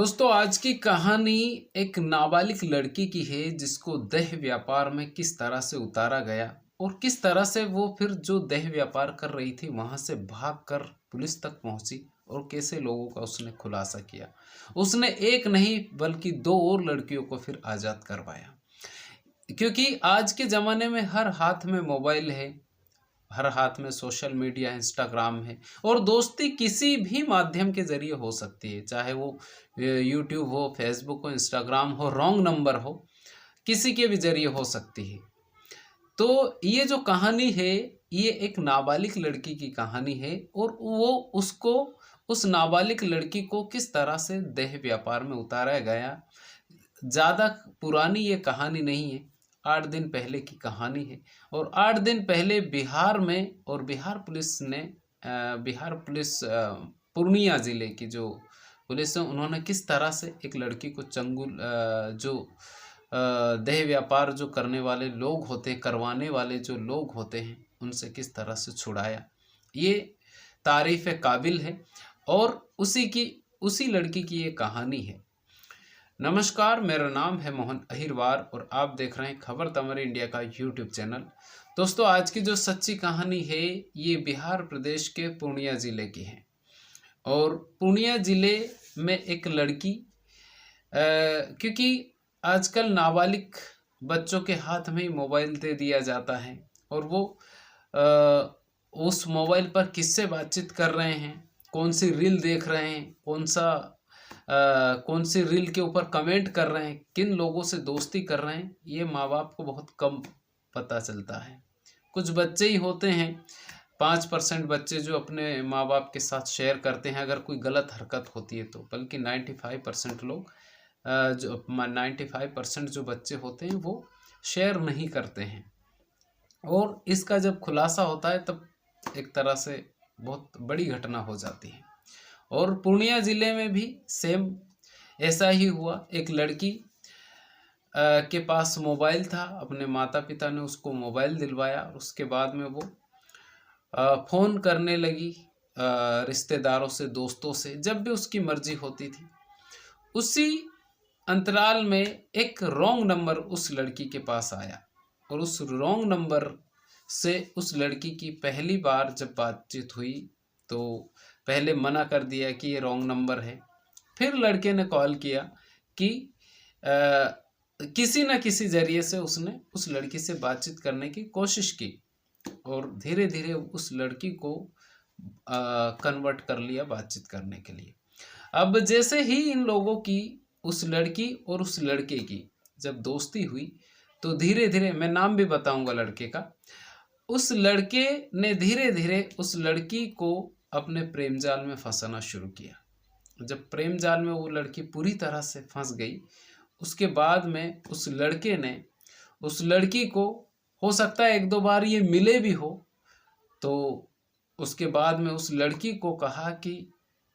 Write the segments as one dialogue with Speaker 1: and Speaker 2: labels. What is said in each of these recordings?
Speaker 1: दोस्तों आज की कहानी एक नाबालिग लड़की की है जिसको देह व्यापार में किस तरह से उतारा गया और किस तरह से वो फिर जो देह व्यापार कर रही थी वहां से भागकर पुलिस तक पहुंची और कैसे लोगों का उसने खुलासा किया। उसने एक नहीं बल्कि दो और लड़कियों को फिर आज़ाद करवाया, क्योंकि आज के ज़माने में हर हाथ में मोबाइल है, हर हाथ में सोशल मीडिया इंस्टाग्राम है और दोस्ती किसी भी माध्यम के जरिए हो सकती है, चाहे वो यूट्यूब हो, फेसबुक हो, इंस्टाग्राम हो, रॉन्ग नंबर हो, किसी के भी जरिए हो सकती है। तो ये जो कहानी है ये एक नाबालिग लड़की की कहानी है और वो उसको उस नाबालिग लड़की को किस तरह से देह व्यापार में उतारा गया। ज़्यादा पुरानी ये कहानी नहीं है, 8 दिन पहले की कहानी है। और 8 दिन पहले बिहार में और बिहार पुलिस ने बिहार पुलिस पूर्णिया ज़िले की जो पुलिस है उन्होंने किस तरह से एक लड़की को जो देह व्यापार जो करने वाले लोग होते हैं, करवाने वाले जो लोग होते हैं, उनसे किस तरह से छुड़ाया, ये तारीफ़ काबिल है। और उसी लड़की की ये कहानी है। नमस्कार, मेरा नाम है मोहन अहिरवार और आप देख रहे हैं खबर तमर इंडिया का यूट्यूब चैनल। दोस्तों आज की जो सच्ची कहानी है ये बिहार प्रदेश के पूर्णिया ज़िले की है। और पूर्णिया ज़िले में एक लड़की क्योंकि आजकल नाबालिग बच्चों के हाथ में ही मोबाइल दे दिया जाता है और वो उस मोबाइल पर किससे बातचीत कर रहे हैं, कौन सी रील देख रहे हैं, कौन सी रील के ऊपर कमेंट कर रहे हैं, किन लोगों से दोस्ती कर रहे हैं, ये माँ बाप को बहुत कम पता चलता है। कुछ बच्चे ही होते हैं, 5% बच्चे जो अपने माँ बाप के साथ शेयर करते हैं अगर कोई गलत हरकत होती है तो, बल्कि 95% लोग जो 95% जो बच्चे होते हैं वो शेयर नहीं करते हैं। और इसका जब खुलासा होता है तब एक तरह से बहुत बड़ी घटना हो जाती है। और पूर्णिया ज़िले में भी सेम ऐसा ही हुआ। एक लड़की के पास मोबाइल था, अपने माता पिता ने उसको मोबाइल दिलवाया और उसके बाद में वो फ़ोन करने लगी रिश्तेदारों से, दोस्तों से, जब भी उसकी मर्जी होती थी। उसी अंतराल में एक रॉन्ग नंबर उस लड़की के पास आया और उस रॉन्ग नंबर से उस लड़की की पहली बार जब बातचीत हुई तो पहले मना कर दिया कि ये रॉन्ग नंबर है। फिर लड़के ने कॉल किया कि किसी न किसी ज़रिए से उसने उस लड़की से बातचीत करने की कोशिश की और धीरे धीरे उस लड़की को कन्वर्ट कर लिया बातचीत करने के लिए। अब जैसे ही इन लोगों की, उस लड़की और उस लड़के की जब दोस्ती हुई तो धीरे धीरे, मैं नाम भी बताऊंगा लड़के का, उस लड़के ने धीरे धीरे उस लड़की को अपने प्रेम जाल में फंसाना शुरू किया। जब प्रेम जाल में वो लड़की पूरी तरह से फंस गई, उसके बाद में उस लड़के ने उस लड़की को, हो सकता है 1-2 बार ये मिले भी हो, तो उसके बाद में उस लड़की को कहा कि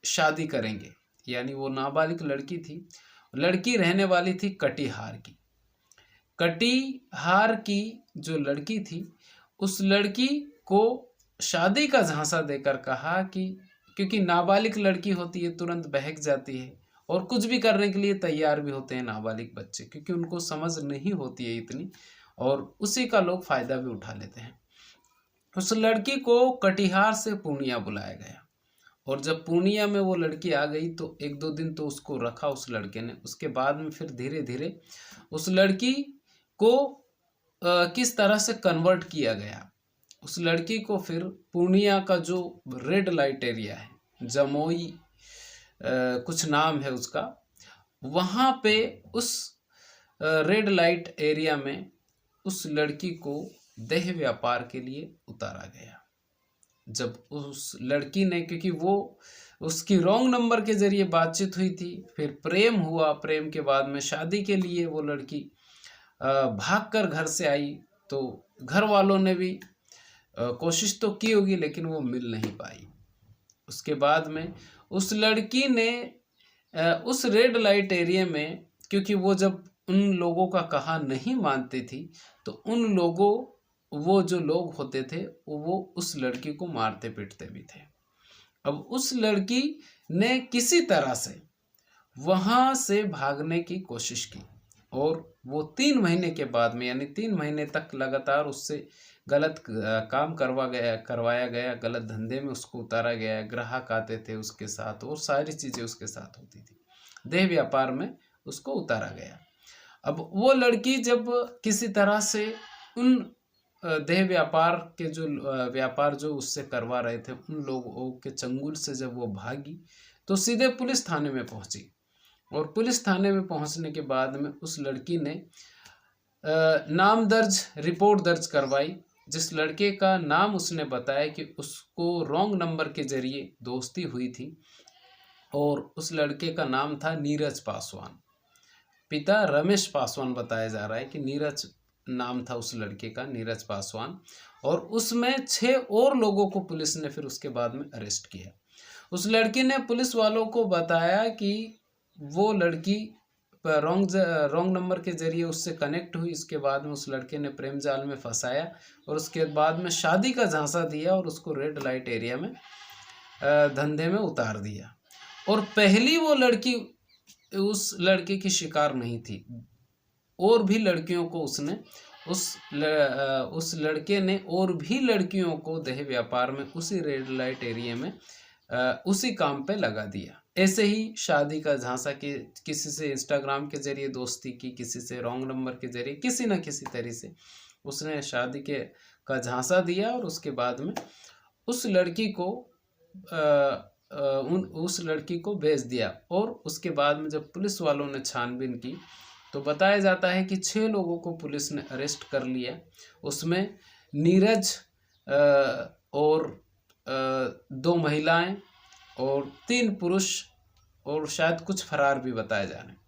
Speaker 1: शादी करेंगे। यानी वो नाबालिग लड़की थी, लड़की रहने वाली थी कटिहार की। कटिहार की जो लड़की थी उस लड़की को शादी का झांसा देकर कहा कि, क्योंकि नाबालिग लड़की होती है तुरंत बहक जाती है और कुछ भी करने के लिए तैयार भी होते हैं नाबालिग बच्चे, क्योंकि उनको समझ नहीं होती है इतनी, और उसी का लोग फ़ायदा भी उठा लेते हैं। उस लड़की को कटिहार से पूर्णिया बुलाया गया और जब पूर्णिया में वो लड़की आ गई तो 1-2 दिन तो उसको रखा उस लड़के ने। उसके बाद में फिर धीरे धीरे उस लड़की को किस तरह से कन्वर्ट किया गया। उस लड़की को फिर पूर्णिया का जो रेड लाइट एरिया है, जमोई कुछ नाम है उसका, वहाँ पे उस रेड लाइट एरिया में उस लड़की को देह व्यापार के लिए उतारा गया। जब उस लड़की ने, क्योंकि वो उसकी रॉन्ग नंबर के ज़रिए बातचीत हुई थी, फिर प्रेम हुआ, प्रेम के बाद में शादी के लिए वो लड़की भागकर घर से आई, तो घर वालों ने भी कोशिश तो की होगी लेकिन वो मिल नहीं पाई। उसके बाद में उस लड़की ने उस रेड लाइट एरिया में, क्योंकि वो जब उन लोगों का कहा नहीं मानती थी तो वो जो लोग होते थे वो उस लड़की को मारते पीटते भी थे। अब उस लड़की ने किसी तरह से वहाँ से भागने की कोशिश की और वो 3 महीने के बाद में, यानी 3 महीने तक लगातार उससे गलत काम करवाया गया, गलत धंधे में उसको उतारा गया, ग्राहक आते थे उसके साथ और सारी चीज़ें उसके साथ होती थी। देह व्यापार में उसको उतारा गया। अब वो लड़की जब किसी तरह से उन देह व्यापार के जो व्यापार जो उससे करवा रहे थे उन लोगों के चंगुल से जब वो भागी तो सीधे पुलिस थाने में पहुंची। और पुलिस थाने में पहुंचने के बाद में उस लड़की ने रिपोर्ट दर्ज करवाई। जिस लड़के का नाम उसने बताया कि उसको रॉन्ग नंबर के जरिए दोस्ती हुई थी और उस लड़के का नाम था नीरज पासवान। पिता रमेश पासवान बताया जा रहा है कि नीरज नाम था उस लड़के का, नीरज पासवान। और उसमें 6 और लोगों को पुलिस ने फिर उसके बाद में अरेस्ट किया। उस लड़की ने पुलिस वालों को बताया कि वो लड़की रॉन्ग नंबर के जरिए उससे कनेक्ट हुई। इसके बाद में उस लड़के ने प्रेम जाल में फंसाया और उसके बाद में शादी का झांसा दिया और उसको रेड लाइट एरिया में धंधे में उतार दिया। और पहली वो लड़की उस लड़के की शिकार नहीं थी, और भी लड़कियों को उसने उस लड़के ने और भी लड़कियों को देह व्यापार में उसी रेड लाइट एरिया में उसी काम पे लगा दिया। ऐसे ही शादी का झांसा कि किसी से इंस्टाग्राम के जरिए दोस्ती की, किसी से रॉन्ग नंबर के जरिए, किसी न किसी तरह से उसने शादी का झांसा दिया और उसके बाद में उस लड़की को उस लड़की को भेज दिया। और उसके बाद में जब पुलिस वालों ने छानबीन की तो बताया जाता है कि 6 लोगों को पुलिस ने अरेस्ट कर लिया। उसमें नीरज और 2 महिलाएं और 3 पुरुष और शायद कुछ फरार भी बताए जा रहे हैं।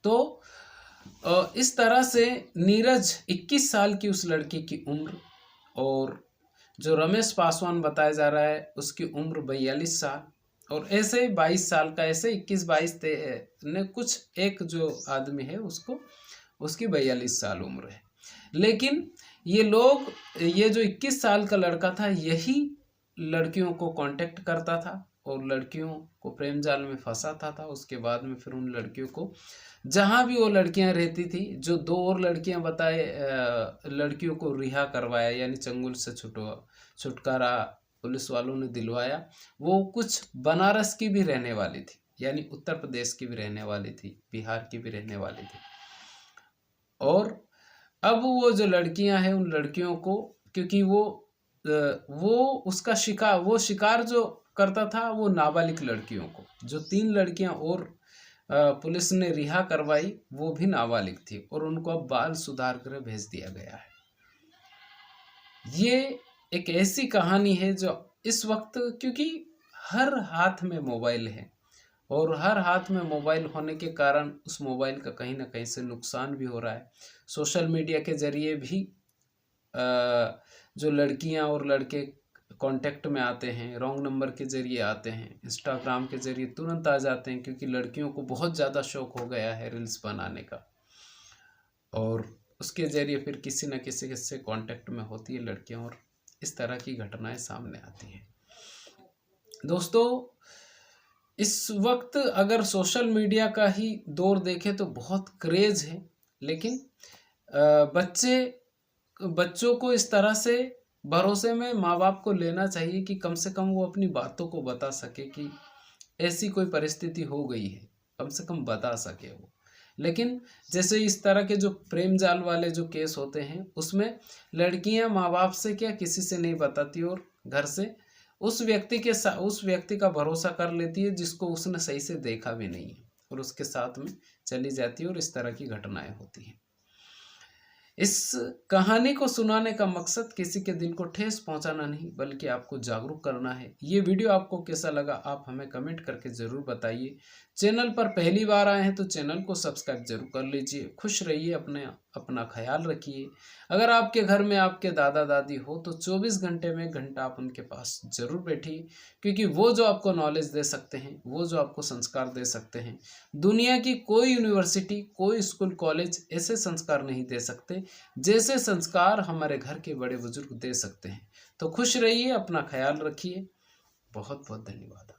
Speaker 1: तो इस तरह से नीरज 21 साल की उस लड़की की उम्र, और जो रमेश पासवान बताया जा रहा है उसकी उम्र 42 साल, और ऐसे 22 साल का, ऐसे 21-22 ने कुछ एक जो आदमी है उसको उसकी 42 साल उम्र है। लेकिन ये लोग, ये जो 21 साल का लड़का था यही लड़कियों को कांटेक्ट करता था और लड़कियों को प्रेम जाल में फंसाता था। उसके बाद में फिर उन लड़कियों को जहाँ भी वो लड़कियां रहती थी, जो 2 और लड़कियां बताए, लड़कियों को रिहा करवाया, यानी चंगुल से छुटकारा पुलिस वालों ने दिलवाया। वो कुछ बनारस की भी रहने वाली थी, यानी उत्तर प्रदेश की भी रहने वाली थी, बिहार की भी रहने वाली थी। और अब वो जो लड़कियां हैं उन लड़कियों को, क्योंकि वो शिकार जो करता था वो नाबालिग लड़कियों को, जो 3 लड़कियां और पुलिस ने रिहा करवाई वो भी नाबालिग थी और उनको अब बाल सुधार गृह भेज दिया गया है। ये एक ऐसी कहानी है जो इस वक्त, क्योंकि हर हाथ में मोबाइल है और हर हाथ में मोबाइल होने के कारण उस मोबाइल का कहीं ना कहीं से नुकसान भी हो रहा है। सोशल मीडिया के जरिए भी जो लड़कियां और लड़के कांटेक्ट में आते हैं, रॉन्ग नंबर के जरिए आते हैं, इंस्टाग्राम के जरिए तुरंत आ जाते हैं, क्योंकि लड़कियों को बहुत ज़्यादा शौक हो गया है रील्स बनाने का, और उसके जरिए फिर किसी न किसी से कांटेक्ट में होती है लड़कियां और इस तरह की घटनाएं सामने आती हैं। दोस्तों, इस वक्त अगर सोशल मीडिया का ही दौर देखें तो बहुत क्रेज है, लेकिन बच्चों को इस तरह से भरोसे में माँ बाप को लेना चाहिए कि कम से कम वो अपनी बातों को बता सके कि ऐसी कोई परिस्थिति हो गई है, कम से कम बता सके वो। लेकिन जैसे इस तरह के जो प्रेम जाल वाले जो केस होते हैं उसमें लड़कियां माँ बाप से क्या किसी से नहीं बताती और घर से उस व्यक्ति का भरोसा कर लेती है जिसको उसने सही से देखा भी नहीं है, और उसके साथ में चली जाती है और इस तरह की घटनाएं होती हैं। इस कहानी को सुनाने का मकसद किसी के दिल को ठेस पहुंचाना नहीं, बल्कि आपको जागरूक करना है। ये वीडियो आपको कैसा लगा आप हमें कमेंट करके ज़रूर बताइए। चैनल पर पहली बार आए हैं तो चैनल को सब्सक्राइब जरूर कर लीजिए। खुश रहिए, अपना ख्याल रखिए। अगर आपके घर में आपके दादा दादी हो तो 24 घंटे में 1 घंटा आप उनके पास ज़रूर बैठिए, क्योंकि वो जो आपको नॉलेज दे सकते हैं, वो जो आपको संस्कार दे सकते हैं, दुनिया की कोई यूनिवर्सिटी, कोई स्कूल, कॉलेज ऐसे संस्कार नहीं दे सकते जैसे संस्कार हमारे घर के बड़े बुजुर्ग दे सकते हैं। तो खुश रहिए, अपना ख्याल रखिए। बहुत बहुत धन्यवाद।